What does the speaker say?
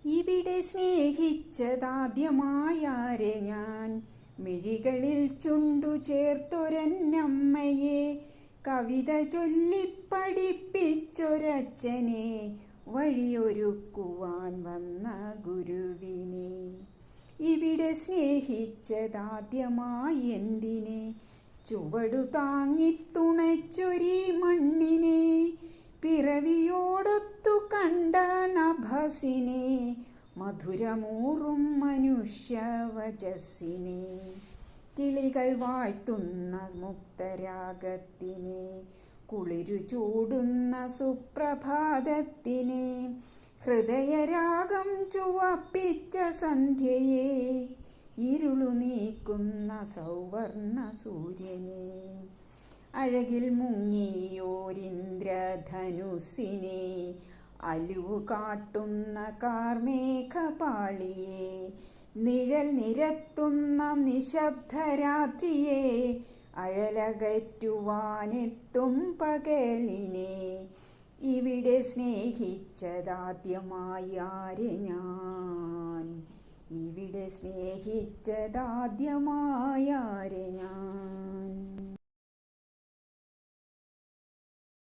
ഇവിടെ സ്നേഹിച്ചതാദ്യമായാരെ ഞാൻ, മിഴികളിൽ ചുണ്ടു ചേർത്തൊരന്നമ്മയെ, കവിത ചൊല്ലിപ്പഠിപ്പിച്ചൊരച്ഛനെ, വഴിയൊരുക്കുവാൻ വന്ന ഗുരുവിനെ. ഇവിടെ സ്നേഹിച്ചതാദ്യമായി എന്തിനെ, ചുവടു താങ്ങിത്തുണച്ചൊരീ മണ്ണിനെ, പിറവിയോടൊത്തു കണ്ട നഭസിനെ, മധുരമൂറും മനുഷ്യവചസ്സിനെ, കിളികൾ വാഴ്ത്തുന്ന മുക്തരാഗത്തിനെ, കുളിരു ചൂടുന്ന സുപ്രഭാതത്തിനെ, ഹൃദയരാഗം ചുവപ്പിച്ച സന്ധ്യയെ, ഇരുളു നീക്കുന്ന സൗവർണ സൂര്യനെ, അഴകിൽ മുങ്ങിയോരിന്ദ്രധനുസിനെ, അലിവു കാട്ടുന്ന കാർമേഘപാളിയെ, നിഴൽ നിരത്തുന്ന നിശബ്ദരാത്രിയെ, അഴലകറ്റുവാനെത്തും പകലിനെ. ഇവിടെ സ്നേഹിച്ചതാദ്യമായി ആരെ ഞാൻ, ഇവിടെ സ്നേഹിച്ചതാദ്യമായി ആരെ ഞാൻ.